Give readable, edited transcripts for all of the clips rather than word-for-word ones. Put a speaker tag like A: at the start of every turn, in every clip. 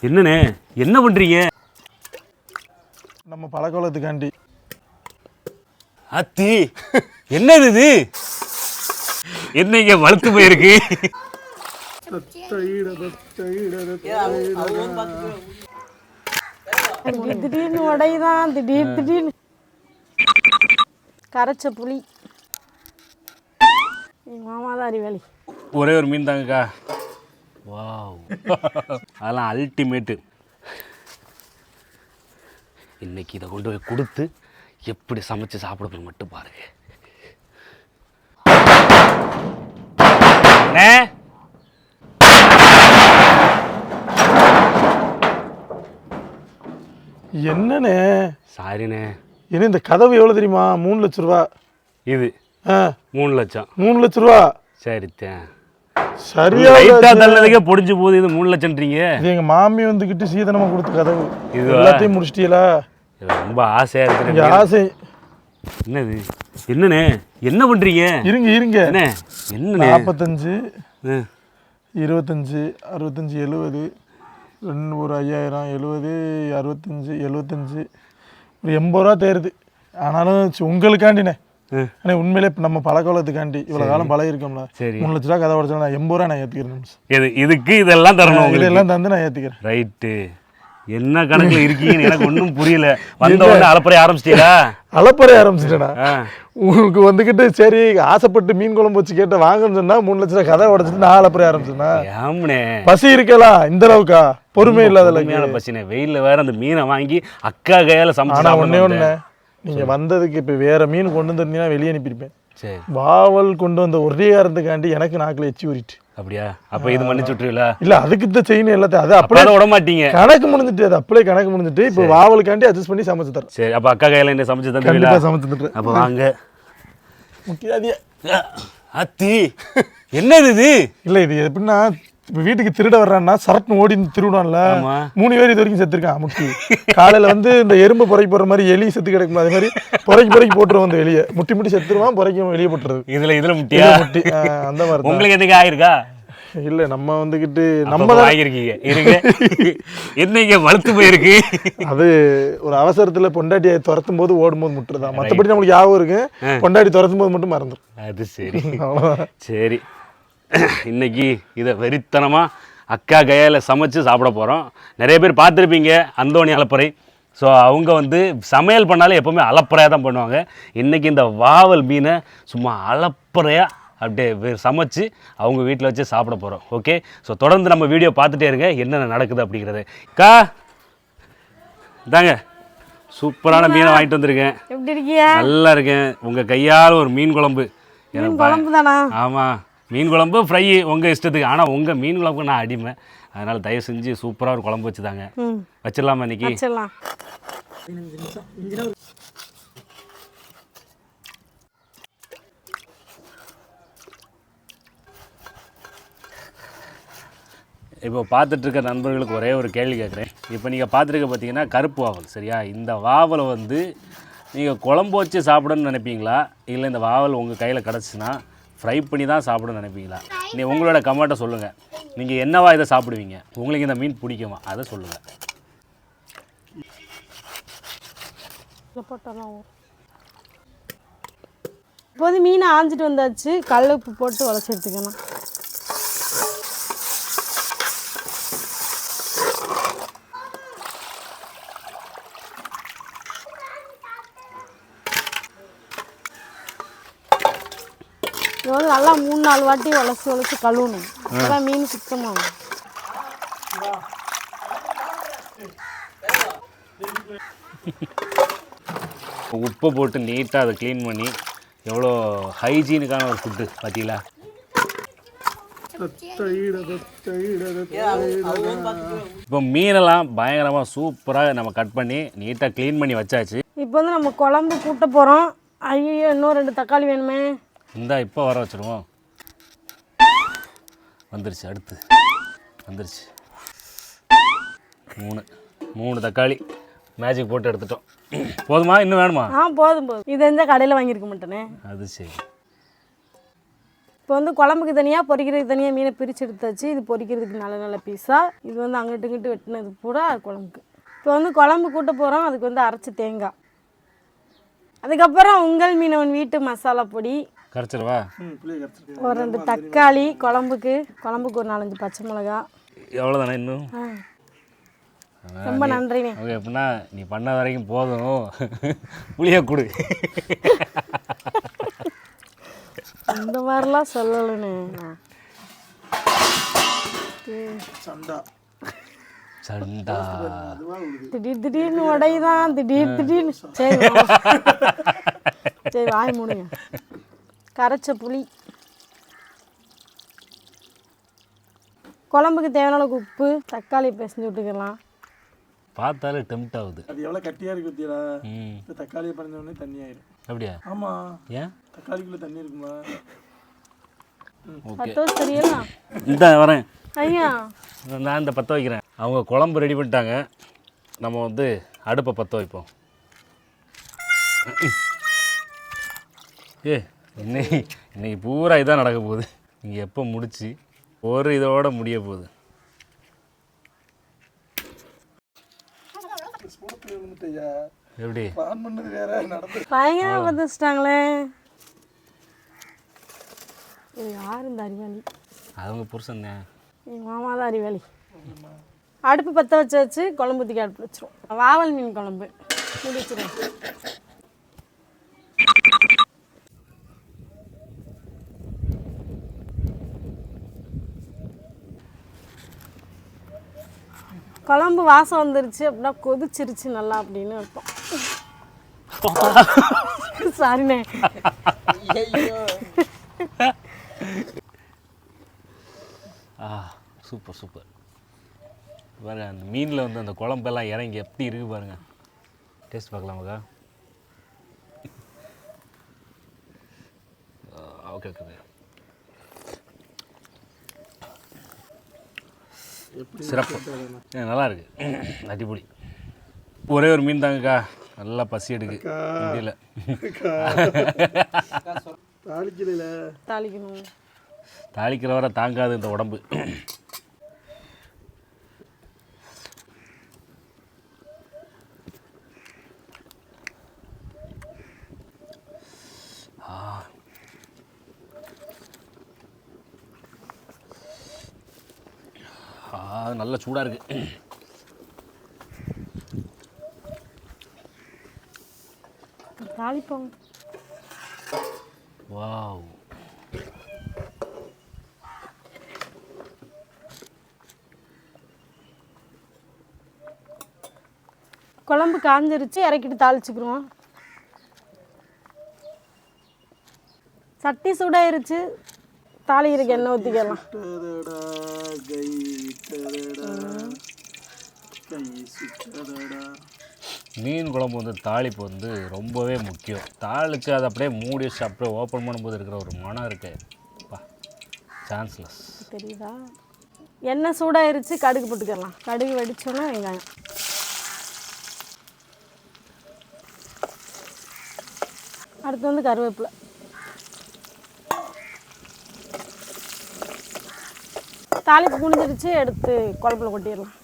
A: என்னண்ணே என்ன பண்றீங்க?
B: நம்ம பழக்கவழத்துக்காண்டி.
A: அத்தி என்னது இது? என்னங்க வளர்த்து போயிருக்கு?
C: திடீர்னு உடையுதான், திடீர்னு கரைச்ச புளி. மாமாதான் அறிவாளி.
A: ஒரே ஒரு மீன் தாங்கக்கா. வாவ், அதெல்லாம் அல்டிமேட்டு. இன்னைக்கு இதை கொண்டு போய் கொடுத்து எப்படி சமைச்சு சாப்பிடுறது மட்டும் பாருங்க.
B: என்னண்ணே?
A: சாரிண்ணே.
B: என்ன இந்த கதவு எவ்வளோ தெரியுமா? 3 லட்ச ரூபா.
A: இது 3 லட்சம்.
B: 3 லட்ச ரூபா.
A: சரித்தேன்.
B: சரியா
A: தள்ளதுக்கே பொடிஞ்சு போகுது. இது 3 லட்சம்ன்றீங்க.
B: இது எங்க மாமி வந்துக்கிட்டு சீதனமா கொடுத்த கதவு. இது எல்லாத்தையும் முடிச்சிட்டீங்களா?
A: ரொம்ப ஆசையா இருக்கு.
B: ஆசை.
A: என்னது? என்னண்ணே என்ன பண்றீங்க?
B: இருங்க
A: என்ன
B: 45 25 65 70 ஒரு 5000 70 65 75 ஒரு 80 ரூபா தேருது. ஆனாலும் உங்களுக்காண்டினே ஆனால் உண்மையிலே நம்ம பழக்கவழத்துக்காண்டி இவ்வளோ காலம் பழகிருக்கோம்ல. 3 லட்ச ரூபா கதை உடச்சாலும் 80 ரூபா நான் ஏற்றுக்கிறேன்.
A: இதுக்கு இதெல்லாம் தரணும்.
B: இதெல்லாம் தந்து நான் ஏற்றுக்கிறேன்.
A: ரைட்டு. என்ன கணக்கில் இருக்கீங்கன்னு எனக்கு ஒன்றும் புரியல. வந்த உடனே அலப்பறைய ஆரம்பிச்சிட்டீங்களா?
B: அலப்பறைய ஆரம்பிச்சிட்டேனா? உங்களுக்கு வந்துக்கிட்டு சரி ஆசைப்பட்டு மீன் குழம்பு வச்சு கேட்ட வாங்கன்னு சொன்னா 3 லட்ச ரூபா கதை உடச்சிட்டு நான் அலப்பறைய ஆரம்பிச்சேன்னா பசி இருக்கலாம். இந்த அளவுக்கா பொறுமை இல்லாத
A: பசினே. வெயில்ல வேற அந்த மீனை வாங்கி அக்கா கையால சமைச்சா.
B: ஒண்ணு நீங்க வந்ததுக்கு இப்ப வேற மீன் கொண்டு வந்திருந்தீங்கன்னா வெளியே அனுப்பியிருப்பேன். வாவல் கொண்டு வந்த ஒரே காரணத்துக்காண்டி எனக்கு நாக்கில் எச்சி ஊறிட்டு.
A: அப்படியா? அப்ப இது மன்னிச்சு விட்டுருவீங்களா?
B: இல்ல அதுக்கு தான் செய்யணும் எல்லாத்தையும். அது அப்படியே
A: விட மாட்டீங்க.
B: கணக்கு முடிஞ்சிட்டு. அது அப்படியே கணக்கு முடிஞ்சிட்டு இப்போ வாவலுக்காண்டி அட்ஜஸ்ட் பண்ணி சமைச்சு தரேன்.
A: சரி, அப்ப அக்கா கையில என்ன சமைச்சு தந்துருவீங்களா?
B: கண்டிப்பா சமைச்சு தந்துறேன்.
A: அப்ப வாங்க.
B: முக்கியாதியா
A: அத்தி என்னது இது?
B: இல்ல இது எப்படின்னா இப்போ வீட்டுக்கு திருட வர்றான்னா சரட்னு ஓடி திருடுவான்ல. 3 பேர் இது வரைக்கும் செத்துருக்கான். முட்டி காலையில வந்து இந்த எறும்பு புறைக்கு போடுற மாதிரி எலி செத்து கிடக்கும். அதே மாதிரி புறைக்கு போட்டுருவோம். வந்து வெளியே முட்டி செத்துருவான். புறைக்கும் வெளியே போட்டுறது. இதுல முட்டியா முட்டி அந்த மாதிரி.
A: உங்களுக்கு எதுக்கு ஆயிருக்கா?
B: இல்ல நம்ம வந்துகிட்டு
A: நம்ம வாங்கிருக்கீங்க. இருங்க என்னைக்கு வளர்த்து போயிருக்கு. அது
B: ஒரு அவசரத்துல பொண்டாட்டியை துரத்தும் போது ஓடும் போது முட்டுறதா. மற்றபடி நம்மளுக்கு ஞாபகம் இருக்கு. பொண்டாட்டி துரத்தும் போது மட்டும் மறந்துடும்.
A: அது சரி. சரி, இன்னைக்கு இதை வெறித்தனமாக அக்கா கையால் சமைச்சு சாப்பிட போகிறோம். நிறைய பேர் பார்த்துருப்பீங்க அந்தோணி அலப்பறை. ஸோ அவங்க வந்து சமையல் பண்ணாலே எப்போவுமே அலப்பறையாக தான் பண்ணுவாங்க. இன்றைக்கி இந்த வாவல் மீனை சும்மா அலப்பறையாக அப்படியே சமைச்சு அவங்க வீட்டில் வச்சு சாப்பிட போகிறோம். ஓகே, ஸோ தொடர்ந்து நம்ம வீடியோ பார்த்துட்டே இருங்க என்னென்ன நடக்குது அப்படிங்கிறது. அக்கா தாங்க சூப்பரான மீனை வாங்கிட்டு வந்திருக்கேன்.
C: எப்படி இருக்கீங்க?
A: நல்லா இருக்கேன். உங்கள் கையால் ஒரு மீன் குழம்பு.
C: குழம்பு தானா?
A: ஆமாம், மீன் குழம்பு ஃப்ரை உங்கள் இஷ்டத்துக்கு. ஆனால் உங்கள் மீன் குழம்புக்கு நான் அடிமை. அதனால் தயவு செஞ்சு சூப்பராக ஒரு குழம்பு வச்சு தாங்க. வச்சிடலாமா இன்னைக்கு? இப்போ பார்த்துட்ருக்க நண்பர்களுக்கு ஒரே ஒரு கேள்வி கேட்குறேன். இப்போ நீங்கள் பார்த்துருக்க பார்த்தீங்கன்னா கருப்பு வாவல், சரியா? இந்த வாவலை வந்து நீங்கள் குழம்பு வச்சு சாப்பிடணும்னு நினைப்பீங்களா, இல்லை இந்த வாவல் உங்கள் கையில் கிடச்சின்னா ஃப்ரை பண்ணி தான் சாப்பிடணும்னு நினைப்பீங்களா? உங்களோட கமெண்ட்டை சொல்லுங்கள். நீங்கள் என்னவா இதை சாப்பிடுவீங்க? உங்களுக்கு இந்த மீன் பிடிக்குமா அதை சொல்லுங்கள்.
C: இப்போது மீனை ஆஞ்சிட்டு வந்தாச்சு. கல் உப்பு போட்டு உடச்சி எடுத்துக்கணும். நல்லா 3-4 வாட்டி உலசி கழுவணும். அதான் மீன் சுத்தமாகும்.
A: உப்பை போட்டு நீட்டாக அதை க்ளீன் பண்ணி எவ்வளோ ஹைஜீனுக்கான ஒரு ஃபுட்டு பார்த்தீங்களா? இப்போ மீனெல்லாம் பயங்கரமாக சூப்பராக நம்ம கட் பண்ணி நீட்டாக க்ளீன் பண்ணி வச்சாச்சு.
C: இப்போ வந்து நம்ம குழம்பு கூட்ட போகிறோம். ஐயோ, இன்னும் 2 தக்காளி வேணுமே.
A: இந்தா இப்போ வர வச்சுருவோம். வந்துருச்சு, அடுத்து வந்துருச்சு. 3 தக்காளி மேஜிக் போட்டு எடுத்துட்டோம். போதுமா? இன்னும் வேணுமா?
C: போதும். இது எந்த கடையில் வாங்கியிருக்க மாட்டேனே.
A: அது சரி.
C: இப்போ வந்து குழம்புக்கு தனியாக பொரிக்கிறதுக்கு தனியாக மீனை பிரித்து எடுத்தாச்சு. இது பொரிக்கிறதுக்கு நல்ல நல்ல பீஸாக, இது வந்து அங்கிட்டு இங்கிட்டு வெட்டினது பூரா குழம்புக்கு. இப்போ வந்து குழம்பு கூட்ட போகிறோம். அதுக்கு வந்து அரைச்சி தேங்காய், அதுக்கப்புறம் உங்கள் மீனவன் வீட்டு மசாலா பொடி,
A: கரைச்சிருவா,
C: ஒரு 2 தக்காளி, குழம்புக்கு ஒரு 4-5 பச்சை மிளகா.
A: எவ்வளோதானே இன்னும்?
C: ரொம்ப நன்றிண்ணே.
A: ஓகே, எப்படின்னா நீ பண்ண வரைக்கும் போதும், புளியை கொடு.
C: இந்த மாதிரிலாம் சொல்லலண்ணே.
A: சண்டா
C: திடீர்னு உடையுதான், திடீர்னு. சரி சரி, வாய் மூடுங்க. கரைச்ச புளி, குழம்புக்கு தேவையான அளவுக்கு உப்பு, தக்காளி பிசைஞ்சு விட்டுக்கலாம்.
A: பார்த்தாலே டெம்ட் ஆகுது.
B: அது எவ்வளோ கட்டியாக இருக்கு பத்தியா? இந்த தக்காளியை பறிஞ்ச உடனே தண்ணி ஆயிடும்.
A: அப்படியா?
B: ஆமாம்.
A: ஏன்
B: தக்காளிக்குள்ளே தண்ணி இருக்குமா?
C: பத்து வருஷம் தெரியல.
A: இந்த வரேன்
C: ஐயா,
A: நான் இந்த பற்ற வைக்கிறேன். அவங்க குழம்பு ரெடி பண்ணிட்டாங்க. நம்ம வந்து அடுப்பை பற்ற வைப்போம். இன்னைக்கு பூரா இதான் நடக்க போகுது. நீங்கள் எப்போ முடிச்சு ஒரு இதோட முடிய போகுது. எப்படி
C: பயங்கரமாக வந்துச்சிட்டாங்களே. இது யார் இந்த அறிவாளி?
A: அவங்க புருஷன் தான்.
C: எங்கள் மாமா தான் அறிவாளி. அடுப்பு பற்ற வச்சு குழம்பு ஊற்றிக்க அடுப்பு வச்சிரும். வாவல் மீன் குழம்பு மூடி வச்சிருவோம். குழம்பு வாசம் வந்துருச்சு அப்படின்னா கொதிச்சிருச்சு நல்லா அப்படின்னு அர்த்தம். சாரிண்ணே.
A: Super super. பாருங்க, அந்த மீனில் வந்து அந்த குழம்பெல்லாம் இறங்கி எப்படி இருக்குது பாருங்கள். டேஸ்ட் பார்க்கலாமாக்கா? Okay okay. சிறப்பு, நல்லா இருக்கு, அடிப்பொடி. ஒரே ஒரு மீன் தாங்கக்கா, நல்லா பசி எடுக்கு முடியல.
C: தாளிக்கணும்.
A: தாளிக்கிற வரை தாங்காது இந்த உடம்பு. நல்ல சூடாக இருக்கு.
C: தாளிப்போம்.
A: வாவ்,
C: குழம்பு காஞ்சிருச்சு, இறக்கிட்டு தாளிச்சுக்குருவோம். சட்டி சூடாயிருச்சு, தாளிக்கிறதுக்கு எண்ணெய் ஊற்றிக்கலாம்.
A: மீன் குழம்பு வந்து தாளிப்பு வந்து ரொம்பவே முக்கியம். தாளித்து அதை அப்படியே மூடி வச்சு அப்படியே ஓப்பன் பண்ணும்போது இருக்கிற ஒரு மனம் இருக்கு, சான்ஸ்லெஸ்.
C: தெரியுதா? எண்ணெய் சூடாயிருச்சு, கடுகு போட்டுக்கலாம். கடுகு வெடிச்சோன்னா வெங்காயம், அடுத்து வந்து கருவேப்பிலை, தாளிப்பு குனிஞ்சிருச்சு, எடுத்து குழம்புல கொட்டிடலாம்.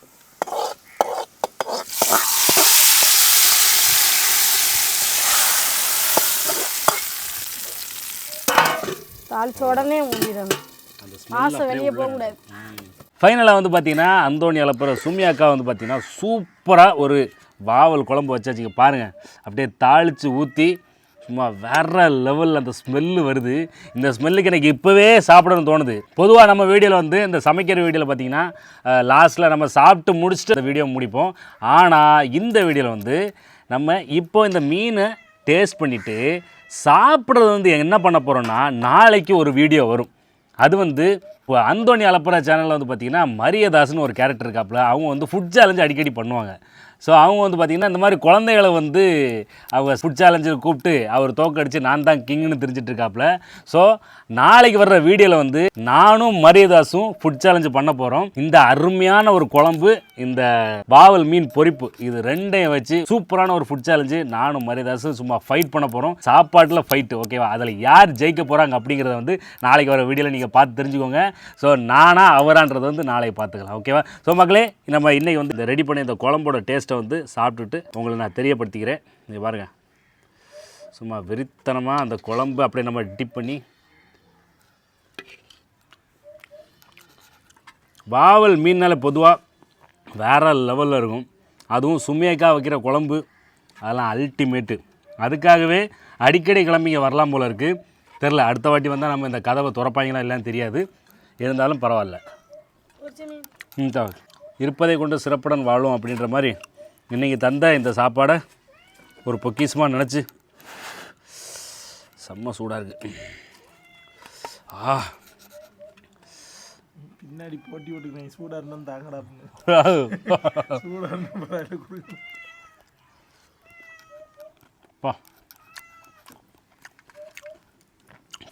C: தாளிச்ச உடனே ஊற்றிடணும், மாசம் வெளியே போகக்கூடாது.
A: ஃபைனலாக வந்து பார்த்தீங்கன்னா அந்தோணி அலப்பறை சுமி அக்கா வந்து பார்த்தீங்கன்னா சூப்பராக ஒரு வாவல் குழம்பு வச்சாச்சுங்க. பாருங்கள், அப்படியே தாளித்து ஊற்றி சும்மா வேறு லெவலில் அந்த ஸ்மெல்லு வருது. இந்த ஸ்மெல்லுக்கு எனக்கு இப்போவே சாப்பிடணும்னு தோணுது. பொதுவாக நம்ம வீடியோவில் வந்து இந்த சமைக்கிற வீடியோவில் பார்த்தீங்கன்னா லாஸ்ட்டில் நம்ம சாப்பிட்டு முடிச்சுட்டு அந்த வீடியோ முடிப்போம். ஆனால் இந்த வீடியோவில் வந்து நம்ம இப்போ இந்த மீனை டேஸ்ட் பண்ணிவிட்டு சாப்பிட்றது வந்து என்ன பண்ண போகிறோன்னா, நாளைக்கு ஒரு வீடியோ வரும். அது வந்து இப்போ அந்தோணி அலப்பறை சேனலில் வந்து பார்த்திங்கன்னா மரியதாஸ்னு ஒரு கேரக்டர் இருக்காப்புல. அவங்க வந்து ஃபுட் சேலஞ்சு அடிக்கடி பண்ணுவாங்க. ஸோ அவங்க வந்து பார்த்திங்கன்னா இந்த மாதிரி குழந்தைகளை வந்து அவங்க ஃபுட் சேலஞ்சில் கூப்பிட்டு அவர் தோக்கடிச்சு நான் தான் கிங்னு தெரிஞ்சிட்டு இருக்காப்புல. ஸோ நாளைக்கு வர்ற வீடியோவில் வந்து நானும் மரியதாஸும் ஃபுட் சேலஞ்சு பண்ண போகிறோம். இந்த அருமையான ஒரு குழம்பு, இந்த வாவல் மீன் பொரிப்பு, இது ரெண்டையும் வச்சு சூப்பரான ஒரு ஃபுட் சேலஞ்சு நானும் மரியதாஸும் சும்மா ஃபைட் பண்ண போகிறோம். சாப்பாட்டில் ஃபைட்டு, ஓகேவா? அதில் யார் ஜெயிக்க போகிறாங்க அப்படிங்கிறத வந்து நாளைக்கு வர வீடியோவில் நீங்கள் பார்த்து தெரிஞ்சுக்கோங்க. ஸோ நானா அவரான்றது வந்து நாளைக்கு பார்த்துக்கலாம், ஓகேவா? ஸோ மக்களே, நம்ம இன்னைக்கு வந்து இந்த ரெடி பண்ணி இந்த குழம்போட டேஸ்ட்டை வந்து சாப்பிட்டுட்டு உங்களை நான் தெரியப்படுத்திக்கிறேன். நீங்கள் பாருங்கள், சும்மா வெறித்தனமாக அந்த குழம்பு அப்படியே நம்ம டிப் பண்ணி வாவல் மீன்னால பொதுவாக வேறு லெவலில் இருக்கும். அதுவும் சுமையக்காக வைக்கிற குழம்பு, அதெல்லாம் அல்டிமேட்டு. அதுக்காகவே அடிக்கடி கிளம்பிங்க வரலாம் போல் இருக்குது. தெரில, அடுத்த வாட்டி வந்தால் நம்ம இந்த கதவை திறப்பாங்களா இல்லைன்னு தெரியாது. இருந்தாலும் பரவாயில்ல. இருப்பதை கொண்டு சிறப்புடன் வாழும் அப்படின்ற மாதிரி இன்றைக்கி தந்த இந்த சாப்பாடை ஒரு பொக்கிஷமாக நினச்சி செம்ம சூடாக இருக்குது.
B: பின்னாடி போட்டி ஓட்டுக்கிறேன், சூடாக இருந்தாலும் தாங்கடா
A: பா.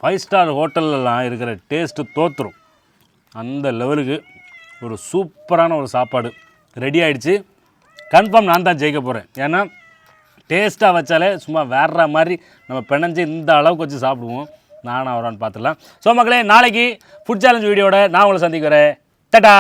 A: 5 ஸ்டார் ஹோட்டல்லாம் இருக்கிற டேஸ்ட்டு தோற்றுரும். அந்த லெவலுக்கு ஒரு சூப்பரான ஒரு சாப்பாடு ரெடி ஆகிடுச்சு. கன்ஃபார்ம் நான் தான் ஜெயிக்க போகிறேன். ஏன்னா டேஸ்ட்டாக வச்சாலே சும்மா வேற மாதிரி நம்ம பிணைஞ்சு இந்த அளவுக்கு வச்சு சாப்பிடுவோம். நானும் அவரான்னு பார்த்துடலாம். ஸோ மக்களே, நாளைக்கு ஃபுட் சேலஞ்ச் வீடியோட நான் உங்களை சந்திக்கிறேன். டடா.